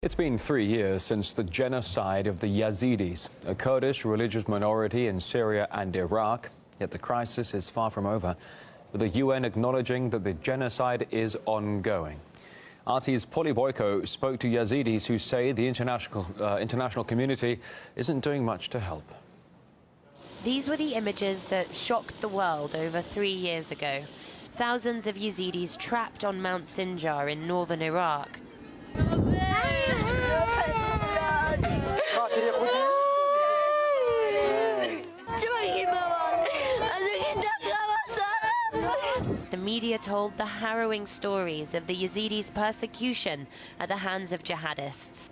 It's been 3 years since the genocide of the Yazidis, a Kurdish religious minority in Syria and Iraq. Yet the crisis is far from over, with the UN acknowledging that the genocide is ongoing. RT's Polly Boyko spoke to Yazidis who say the international community isn't doing much to help. These were the images that shocked the world over 3 years ago. Thousands of Yazidis trapped on Mount Sinjar in northern Iraq. The media told the harrowing stories of the Yazidis' persecution at the hands of jihadists.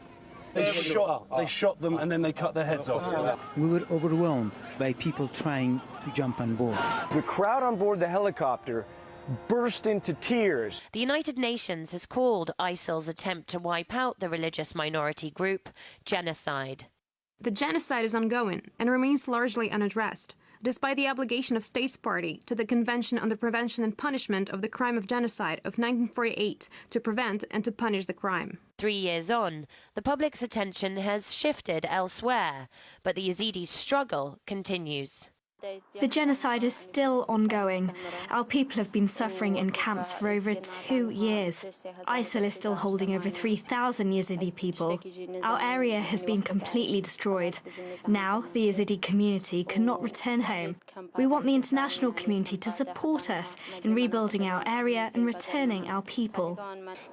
They shot them and then they cut their heads off. We were overwhelmed by people trying to jump on board. The crowd on board the helicopter burst into tears. The United Nations has called ISIL's attempt to wipe out the religious minority group genocide. The genocide is ongoing and remains largely unaddressed, despite the obligation of states party to the Convention on the Prevention and Punishment of the Crime of Genocide of 1948 to prevent and to punish the crime. 3 years on, the public's attention has shifted elsewhere, but the Yazidi struggle continues. The genocide is still ongoing. Our people have been suffering in camps for over 2 years. ISIL is still holding over 3,000 Yazidi people. Our area has been completely destroyed. Now the Yazidi community cannot return home. We want the international community to support us in rebuilding our area and returning our people.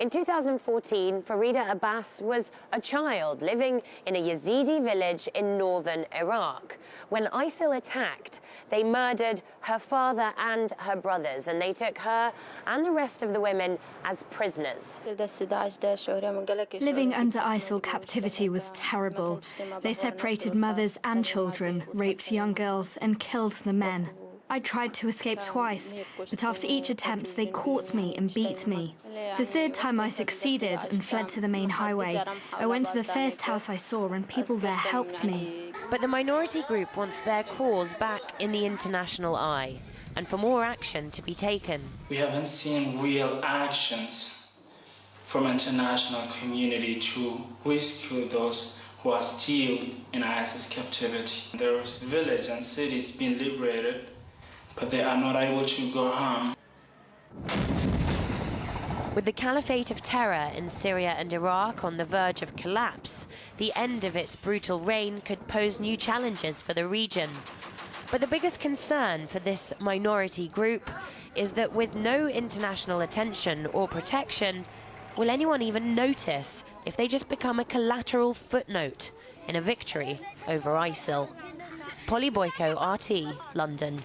In 2014, Farida Abbas was a child living in a Yazidi village in northern Iraq. When ISIL attacked, they murdered her father and her brothers, and they took her and the rest of the women as prisoners. Living under ISIL captivity was terrible. They separated mothers and children, raped young girls and killed the men. I tried to escape twice, but after each attempt they caught me and beat me. The third time I succeeded and fled to the main highway. I went to the first house I saw and people there helped me. But the minority group wants their cause back in the international eye, and for more action to be taken. We haven't seen real actions from international community to rescue those who are still in ISIS captivity. There are villages and cities being liberated, but they are not able to go home. With the caliphate of terror in Syria and Iraq on the verge of collapse, the end of its brutal reign could pose new challenges for the region. But the biggest concern for this minority group is that with no international attention or protection, will anyone even notice if they just become a collateral footnote in a victory over ISIL? Polly Boyko, RT, London.